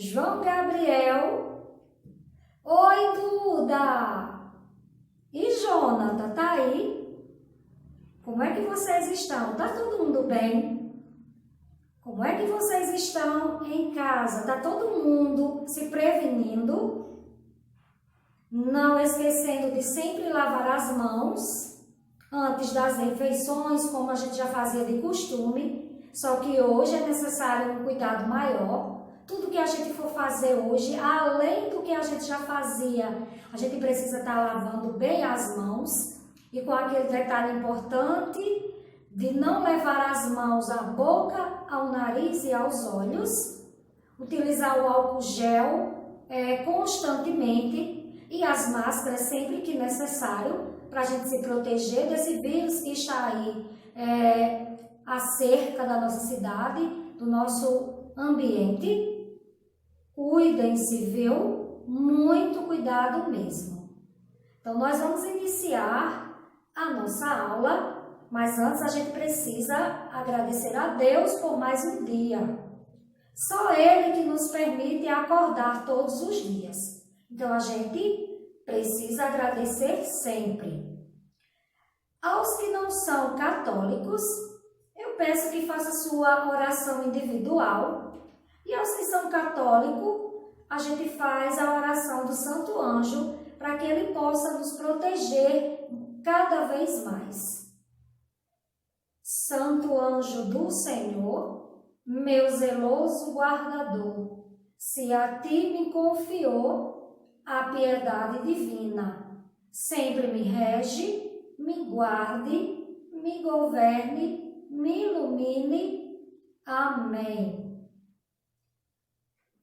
João Gabriel. Oi, Duda. E Jonathan, tá aí? Como é que vocês estão? Tá todo mundo bem? Como é que vocês estão em casa? Tá todo mundo se prevenindo? Não esquecendo de sempre lavar as mãos antes das refeições, como a gente já fazia de costume. Só que hoje é necessário um cuidado maior. Tudo que a gente for fazer hoje, além do que a gente já fazia, a gente precisa estar lavando bem as mãos. E com aquele detalhe importante de não levar as mãos à boca, ao nariz e aos olhos. Utilizar o álcool gel constantemente e as máscaras sempre que necessário para a gente se proteger desse vírus que está aí acerca da nossa cidade, do nosso ambiente. Cuidem-se, viu? Muito cuidado mesmo. Então, nós vamos iniciar a nossa aula, mas antes a gente precisa agradecer a Deus por mais um dia. Só Ele que nos permite acordar todos os dias. Então, a gente precisa agradecer sempre. Aos que não são católicos, eu peço que faça sua oração individual. E aos que são católicos, a gente faz a oração do Santo Anjo para que ele possa nos proteger cada vez mais. Santo Anjo do Senhor, meu zeloso guardador, se a ti me confiou a piedade divina, sempre me rege, me guarde, me governe, me ilumine. Amém.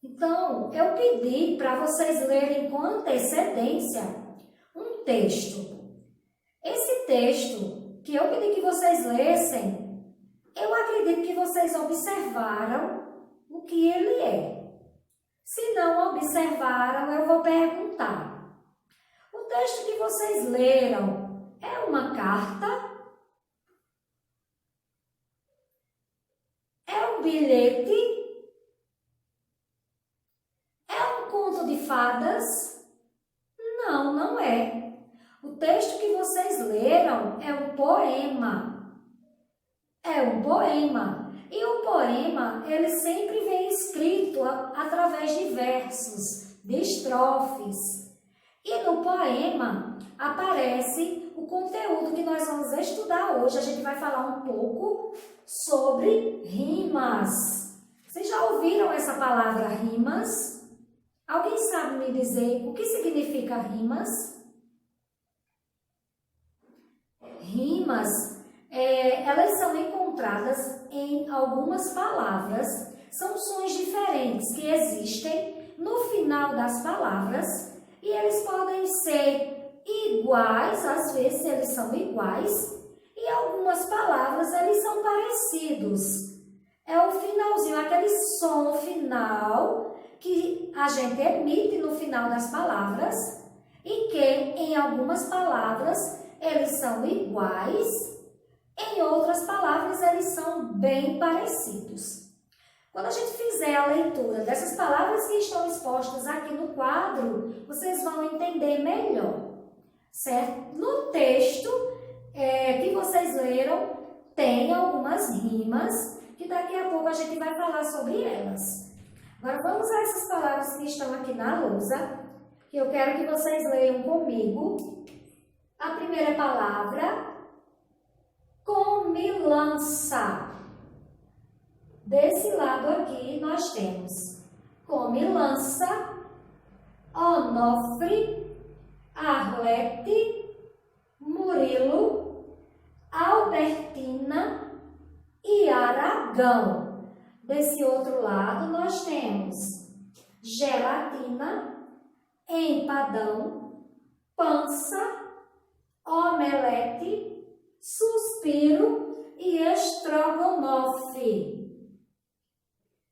Então, eu pedi para vocês lerem com antecedência um texto. Esse texto que eu pedi que vocês lessem, eu acredito que vocês observaram o que ele é. Se não observaram, eu vou perguntar. O texto que vocês leram é uma carta? É um bilhete? De fadas? Não, não é. O texto que vocês leram é um poema. É um poema. E o poema, ele sempre vem escrito através de versos, de estrofes. E no poema aparece o conteúdo que nós vamos estudar hoje. A gente vai falar um pouco sobre rimas. Vocês já ouviram essa palavra rimas? Alguém sabe me dizer o que significa rimas? Rimas, elas são encontradas em algumas palavras. São sons diferentes que existem no final das palavras e eles podem ser iguais, às vezes eles são iguais, e algumas palavras eles são parecidos. É o finalzinho, aquele som final que a gente emite no final das palavras e que em algumas palavras eles são iguais, em outras palavras eles são bem parecidos. Quando a gente fizer a leitura dessas palavras que estão expostas aqui no quadro, vocês vão entender melhor, certo? No texto que vocês leram, tem algumas rimas que daqui a pouco a gente vai falar sobre elas. Agora vamos a essas palavras que estão aqui na lousa, que eu quero que vocês leiam comigo. A primeira palavra, comilança. Desse lado aqui nós temos comilança, Onofre, Arlete, Murilo, Albertina e Aragão. Desse outro lado, nós temos gelatina, empadão, pança, omelete, suspiro e estrogonofe.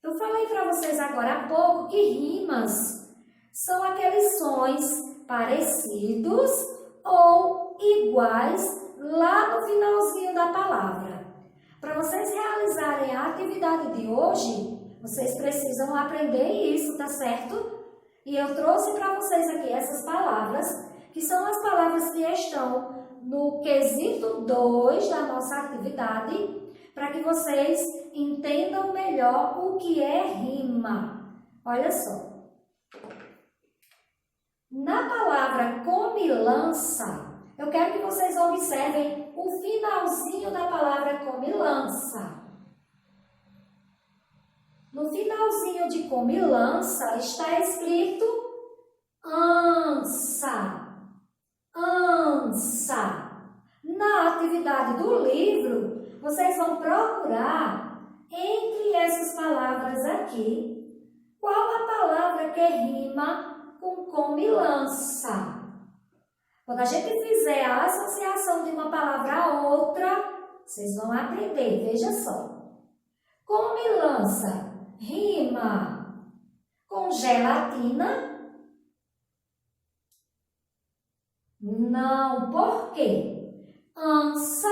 Eu falei para vocês agora há pouco que rimas são aqueles sons parecidos ou iguais lá no finalzinho da palavra. Para vocês realizarem a atividade de hoje, Vocês precisam aprender isso, tá certo? E eu trouxe para vocês aqui essas palavras, que são as palavras que estão no quesito 2 da nossa atividade, para que vocês entendam melhor o que é rima. Olha só. Na palavra comilança, eu quero que vocês observem o finalzinho da palavra comilança. No finalzinho de comilança está escrito ansa, ansa. Na atividade do livro, vocês vão procurar entre essas palavras aqui, qual a palavra que rima com comilança. Quando a gente fizer a associação de uma palavra a outra, vocês vão aprender, veja só. Comilança rima com gelatina? Não, por quê? Ansa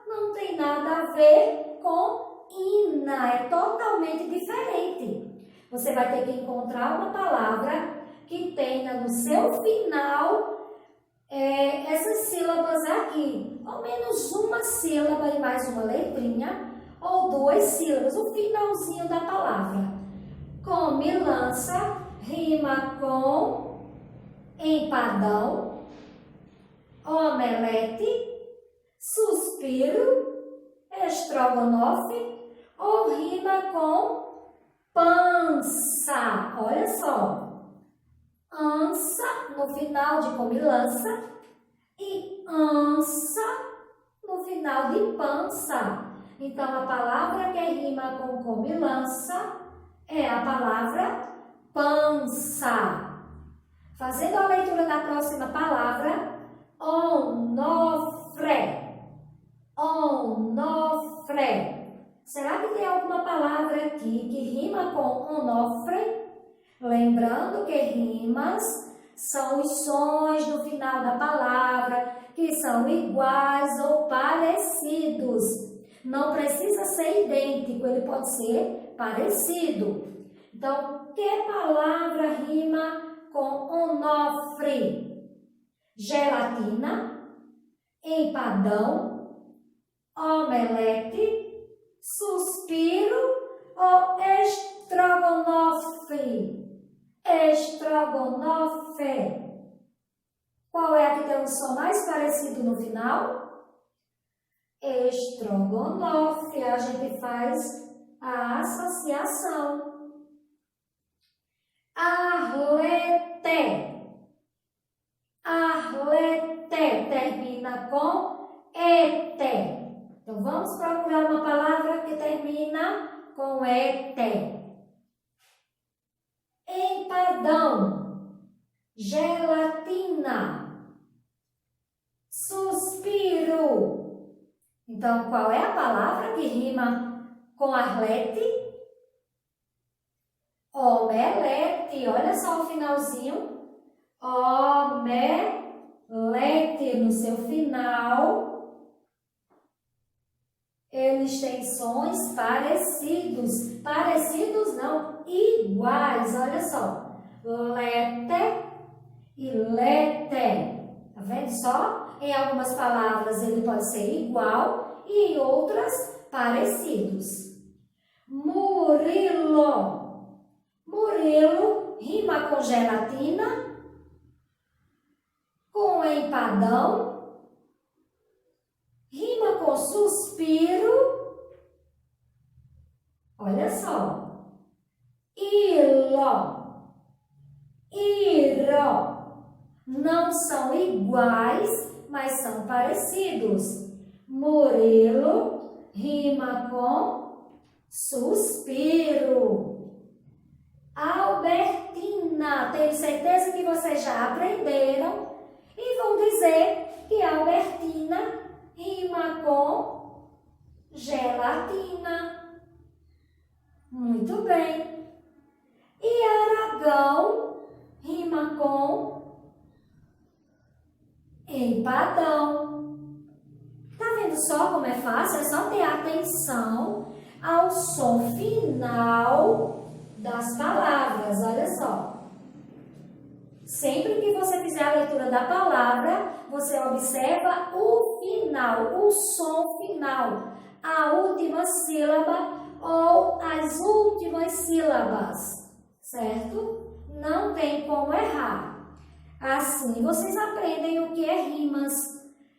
não tem nada a ver com ina, é totalmente diferente. Você vai ter que encontrar uma palavra que tenha no seu final essas sílabas aqui, ao menos uma sílaba e mais uma letrinha, ou 2 sílabas, o finalzinho da palavra. Comilança rima com empadão, omelete, suspiro, estrogonofe, ou rima com pança. Olha só. Ansa no final de comilança e ansa no final de pança. Então, a palavra que rima com comilança é a palavra pança. Fazendo a leitura da próxima palavra, onofre. Onofre. Será que tem alguma palavra aqui que rima com onofre? Lembrando que rimas são os sons no final da palavra que são iguais ou parecidos. Não precisa ser idêntico, ele pode ser parecido. Então, que palavra rima com onofre? Gelatina, empadão, omelete, suspiro ou estrogonofe? Estrogonofe. Qual é a que tem um som mais parecido no final? Estrogonofe. A gente faz a associação. Arlete. Arlete termina com ete. Então, vamos procurar uma palavra que termina com ete. Empadão, gelatina, suspiro. Então, qual é a palavra que rima com arlete? Omelete. Olha só o finalzinho. Omelete. No seu final, eles têm sons parecidos. Parecidos não, iguais. Olha só. Lete e lete. Tá vendo só? Em algumas palavras ele pode ser igual e em outras parecidos. Murilo. Murilo rima com gelatina, com empadão, rima com suspiro. Olha só. Ilo. Iro. Não são iguais, mas são parecidos. Murilo rima com suspiro. Albertina. Tenho certeza que vocês já aprenderam e vão dizer que Albertina rima com gelatina. Muito bem. E Aragão rima com empadão. Tá vendo só como é fácil? É só ter atenção ao som final das palavras. Olha só. Sempre que você fizer a leitura da palavra, você observa o final, o som final, a última sílaba ou as últimas sílabas, certo? Não tem como errar. Assim, vocês aprendem o que é rimas.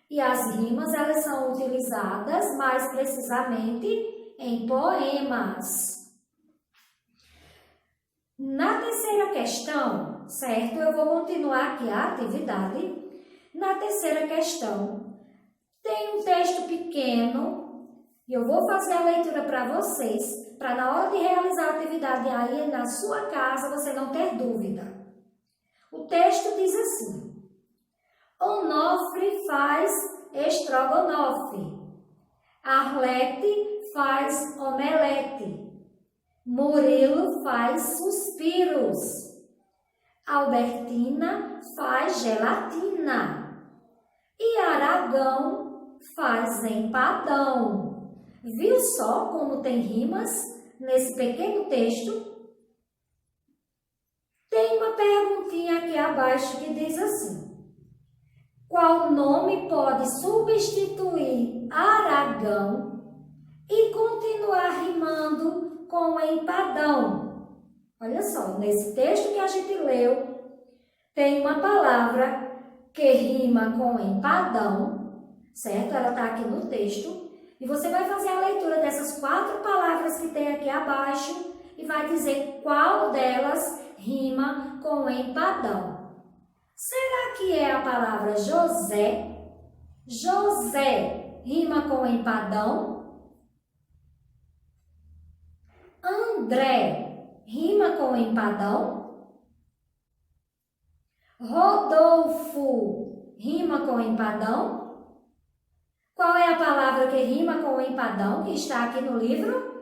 E as rimas, elas são utilizadas mais precisamente em poemas. Na terceira questão, certo? Eu vou continuar aqui a atividade. Na terceira questão, tem um texto pequeno e eu vou fazer a leitura para vocês, para na hora de realizar a atividade aí na sua casa você não ter dúvida. O texto diz assim: Onofre faz estrogonofe, Arlete faz omelete, Murilo faz suspiros, Albertina faz gelatina e Aragão faz empadão. Viu só como tem rimas nesse pequeno texto? Tem uma perguntinha aqui abaixo que diz assim: qual nome pode substituir Aragão e continuar rimando com empadão? Olha só, nesse texto que a gente leu, tem uma palavra que rima com empadão, certo? Ela está aqui no texto. E você vai fazer a leitura dessas 4 palavras que tem aqui abaixo e vai dizer qual delas rima com empadão. Será que é a palavra José? José rima com empadão? André rima com empadão? Rodolfo rima com empadão? Qual é a palavra que rima com empadão que está aqui no livro?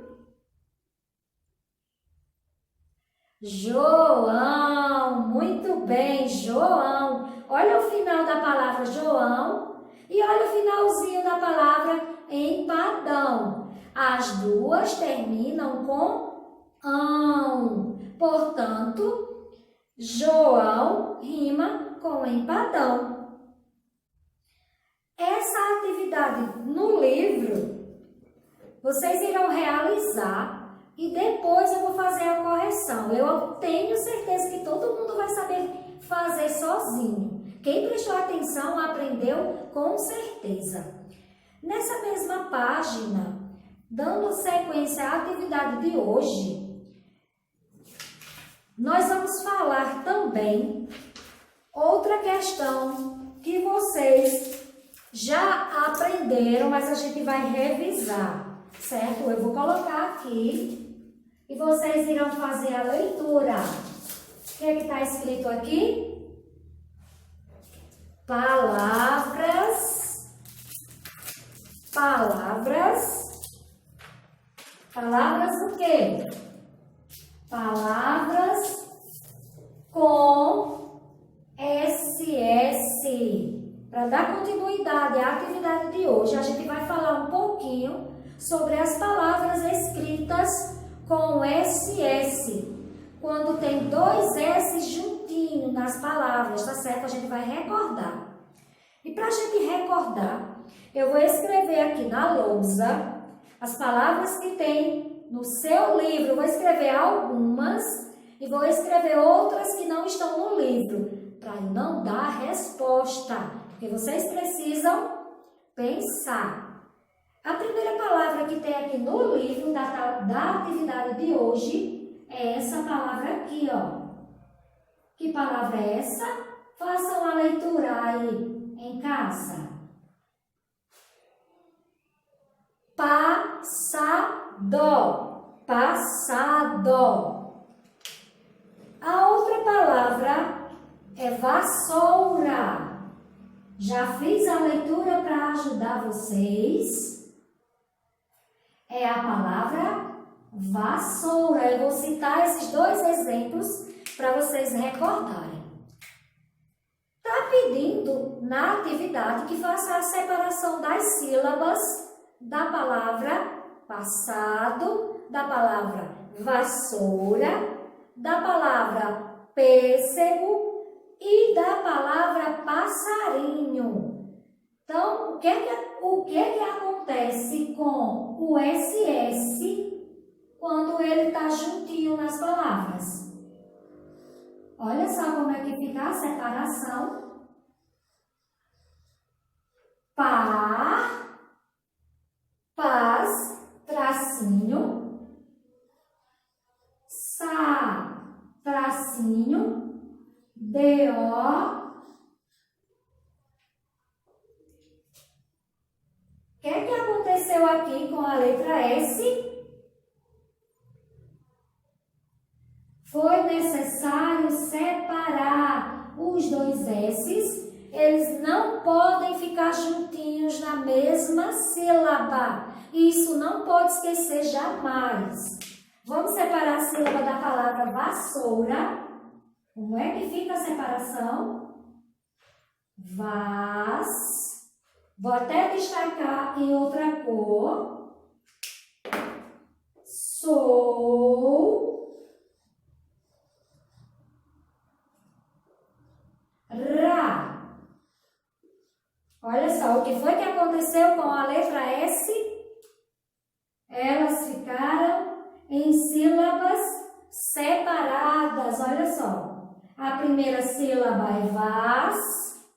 João, muito bem, João. Olha o final da palavra João e olha o finalzinho da palavra empadão. As duas terminam com ão. Portanto, João rima com empadão. Essa atividade no livro, vocês irão realizar e depois eu vou fazer a correção. Eu tenho certeza que todo mundo vai saber fazer sozinho. Quem prestou atenção aprendeu com certeza. Nessa mesma página, dando sequência à atividade de hoje, nós vamos falar também outra questão que vocês já aprenderam, mas a gente vai revisar, certo? Eu vou colocar aqui e vocês irão fazer a leitura. O que é que está escrito aqui? Palavras. Palavras o quê? Palavras com SS. Para dar continuidade à atividade de hoje, a gente vai falar um pouquinho sobre as palavras escritas com SS. Quando tem 2 S juntinho nas palavras, tá certo? A gente vai recordar. E para a gente recordar, eu vou escrever aqui na lousa as palavras que tem no seu livro. Eu vou escrever algumas e vou escrever outras que não estão no livro, para não dar resposta. Porque vocês precisam pensar. A primeira palavra que tem aqui no livro da atividade de hoje é essa palavra aqui, ó. Que palavra é essa? Façam a leitura aí em casa. Passado. Passado. A outra palavra é vassoura. Já fiz a leitura para ajudar vocês. É a palavra vassoura. Eu vou citar esses 2 exemplos para vocês recordarem. Está pedindo na atividade que faça a separação das sílabas da palavra passado, da palavra vassoura, da palavra pêssego e da palavra passarinho. Então, o que acontece com o SS quando ele está juntinho nas palavras? Olha só como é que fica a separação. Par, paz, tracinho, sa, tracinho, do. O que aconteceu aqui com a letra S? Foi necessário separar os dois S's. Eles não podem ficar juntinhos na mesma sílaba. Isso não pode esquecer jamais. Vamos separar a sílaba da palavra vassoura. Como é que fica a separação? Vas. Vou até destacar em outra cor. Sou. Ra. Olha só, o que foi que aconteceu com a letra S? Elas ficaram em sílabas separadas. Olha só. A primeira sílaba é vas,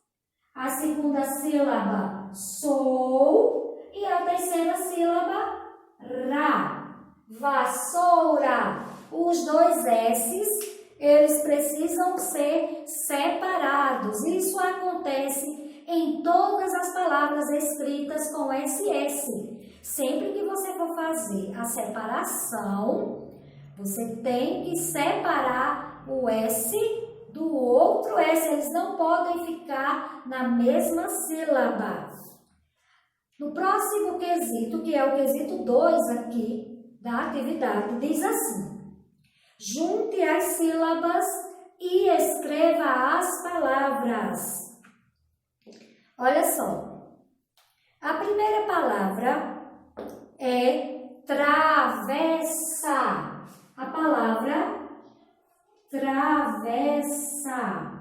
a segunda sílaba sou e a terceira sílaba ra. Vassoura. Os dois S's, eles precisam ser separados. Isso acontece em todas as palavras escritas com SS. Sempre que você for fazer a separação, você tem que separar o S do outro S. Eles não podem ficar na mesma sílaba. No próximo quesito, que é o quesito 2 aqui da atividade, diz assim: junte as sílabas e escreva as palavras. Olha só. A primeira palavra é travessa. A palavra travessa.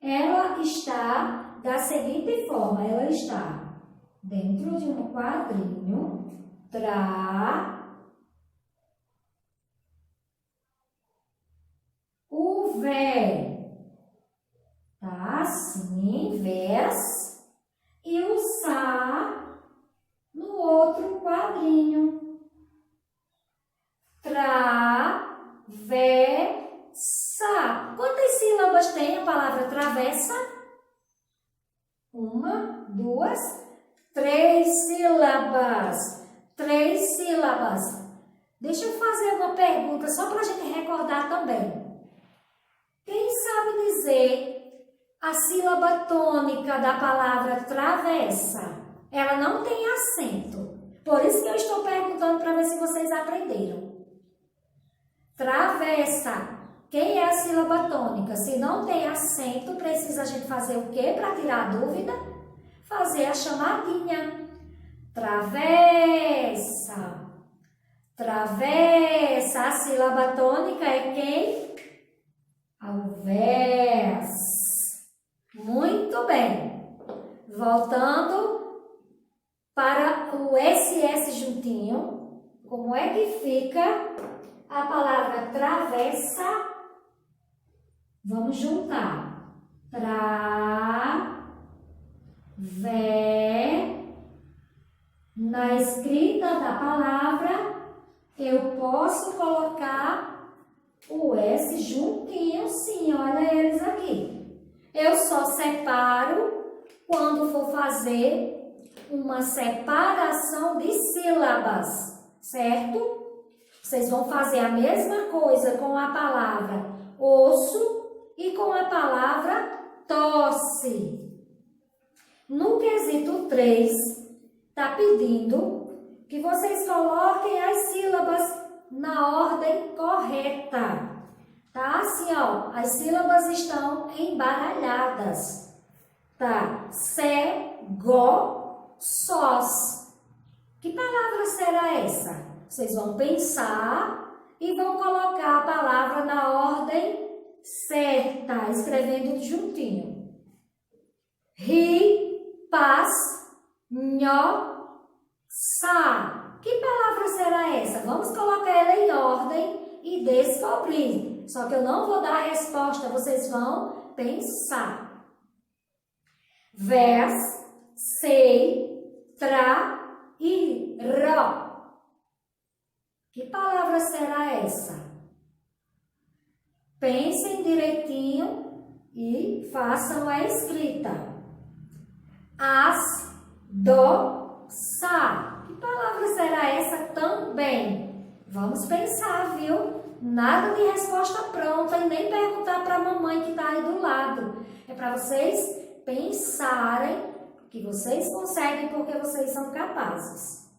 Ela está da seguinte forma. Ela está dentro de um quadrinho. O vé tá assim, vés, e o sa no outro quadrinho. Travessa. Quantas sílabas tem a palavra travessa? 1, 2, 3 sílabas. 3 sílabas. Deixa eu fazer uma pergunta só para a gente recordar também. Quem sabe dizer a sílaba tônica da palavra travessa? Ela não tem acento. Por isso que eu estou perguntando para ver se vocês aprenderam. Travessa. Quem é a sílaba tônica? Se não tem acento, precisa a gente fazer o quê para tirar a dúvida? Fazer a chamadinha. Travessa. Travessa. A sílaba tônica é quem? Alvés. Muito bem. Voltando para o SS juntinho. Como é que fica a palavra travessa? Vamos juntar. Na escrita da palavra, eu posso colocar o S juntinho, sim, olha eles aqui. Eu só separo quando for fazer uma separação de sílabas, certo? Vocês vão fazer a mesma coisa com a palavra osso e com a palavra tosse. No quesito 3, está pedindo que vocês coloquem as sílabas na ordem correta. Tá? Assim, ó, as sílabas estão embaralhadas. Tá? Sé, gó, sós. Que palavra será essa? Vocês vão pensar e vão colocar a palavra na ordem certa, escrevendo juntinho. Ri, paz, nho, sa. Que palavra será essa? Vamos colocar ela em ordem e descobrir. Só que eu não vou dar a resposta, vocês vão pensar. Vers, sei, tra e ro. Que palavra será essa? Pensem direitinho e façam a escrita. As, do, sa. Que palavra será essa também? Vamos pensar, viu? Nada de resposta pronta e nem perguntar para a mamãe que está aí do lado. É para vocês pensarem que vocês conseguem porque vocês são capazes.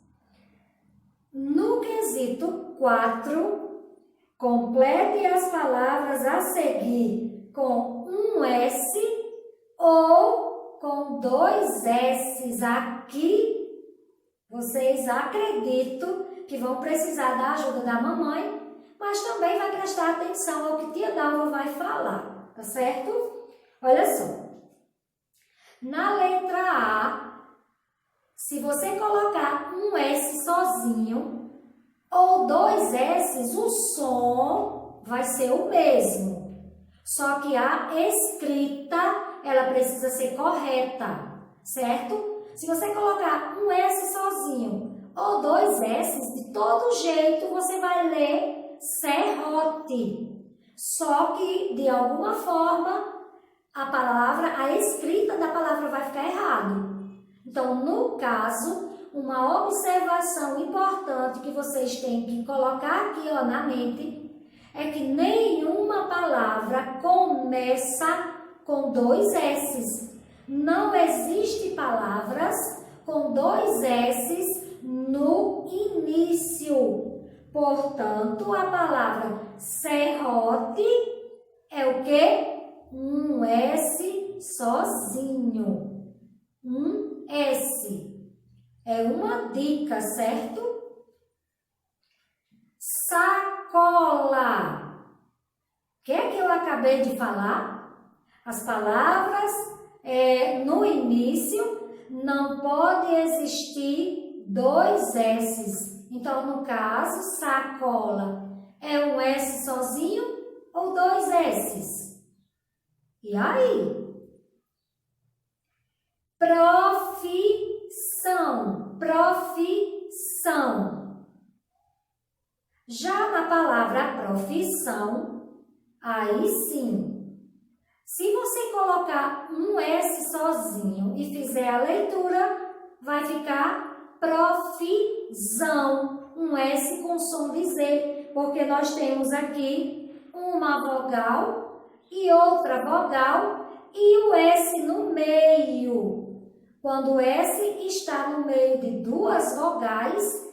No quesito 4, complete as palavras a seguir com um S ou com 2 S's. Aqui, vocês acreditam que vão precisar da ajuda da mamãe, mas também vai prestar atenção ao que tia Dalva vai falar, tá certo? Olha só. Na letra A, se você colocar um S sozinho ou 2 S's, o som vai ser o mesmo. Só que a escrita, ela precisa ser correta, certo? Se você colocar um S sozinho ou 2 S's, de todo jeito você vai ler serrote. Só que, de alguma forma, a escrita da palavra vai ficar errado. Então, no caso, uma observação importante que vocês têm que colocar aqui na mente é que nenhuma palavra começa com 2 S's. Não existe palavras com 2 S's no início. Portanto, a palavra serrote é o quê? Um S sozinho. Um S. É uma dica, certo? Sacola. O que é que eu acabei de falar? As palavras no início não pode existir 2 S's. Então, no caso, sacola é um S sozinho ou 2 S's? E aí? Profissão. Profissão. Já na palavra profissão, aí sim. Se você colocar um S sozinho e fizer a leitura, vai ficar profisão. Um S com som de Z, porque nós temos aqui uma vogal e outra vogal e o S no meio. Quando o S está no meio de 2 vogais,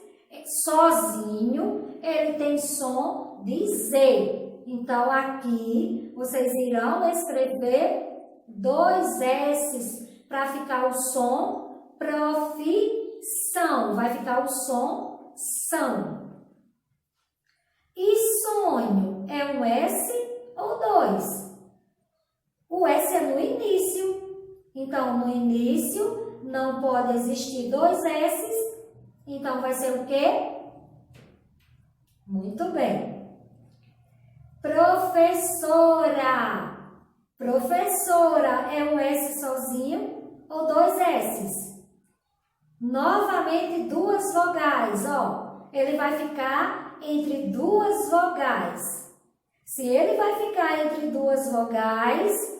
sozinho, ele tem som de Z. Então, aqui, vocês irão escrever 2 S's para ficar o som profissão. Vai ficar o som são. E sonho é um S ou 2? O S é no início. Então, no início, não pode existir 2 S's. Então, vai ser o quê? Muito bem. Professora. Professora é um S sozinho ou 2 S's? Novamente, 2 vogais, ó. Ele vai ficar entre 2 vogais. Se ele vai ficar entre 2 vogais,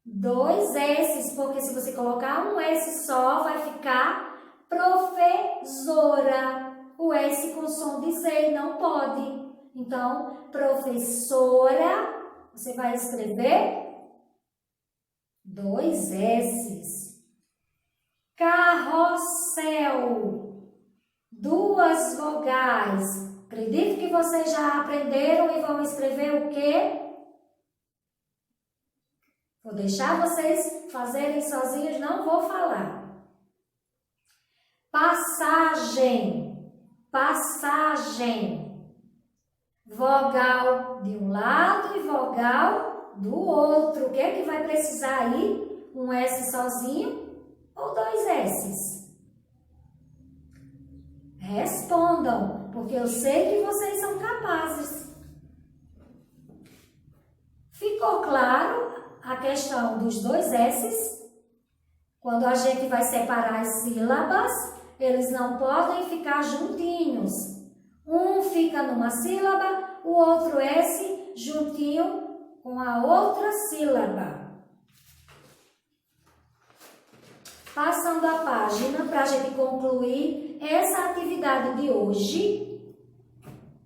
2 S's, porque se você colocar um S só, vai ficar professora. O S com som de Z não pode. Então, professora, você vai escrever 2 S's. Carrossel, 2 vogais. Acredito que vocês já aprenderam e vão escrever o quê? Vou deixar vocês fazerem sozinhos, não vou falar. passagem, passagem. Vogal de um lado e vogal do outro. O que é que vai precisar aí? Um S sozinho ou dois S's? Respondam, porque eu sei que vocês são capazes. Ficou claro a questão dos dois S's? Quando a gente vai separar as sílabas, eles não podem ficar juntinhos. Um fica numa sílaba, o outro S juntinho com a outra sílaba. Passando a página para a gente concluir essa atividade de hoje,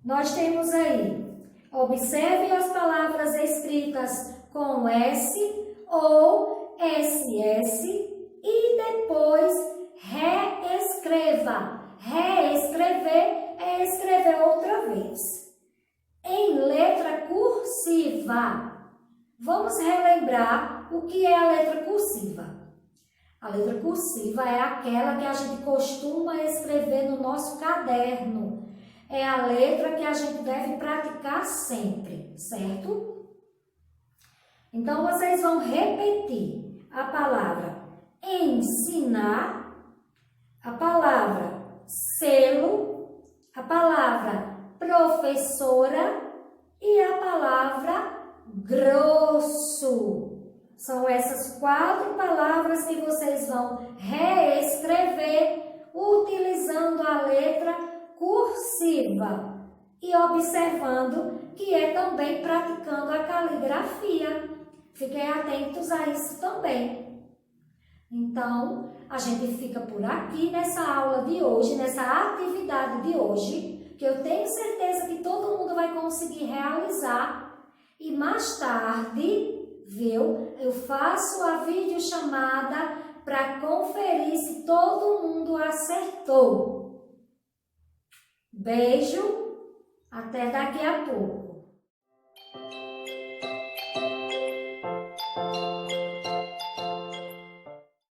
nós temos aí, observe as palavras escritas com S ou SS e depois reescreva. Reescrever é escrever outra vez. Em letra cursiva. Vamos relembrar o que é a letra cursiva. A letra cursiva é aquela que a gente costuma escrever no nosso caderno. É a letra que a gente deve praticar sempre, certo? Então, vocês vão repetir a palavra ensinar, a palavra selo, a palavra professora e a palavra grosso. São essas 4 palavras que vocês vão reescrever utilizando a letra cursiva e observando que é também praticando a caligrafia. Fiquem atentos a isso também. Então, a gente fica por aqui nessa aula de hoje, nessa atividade de hoje, que eu tenho certeza que todo mundo vai conseguir realizar. E mais tarde, viu, eu faço a videochamada para conferir se todo mundo acertou. Beijo, até daqui a pouco.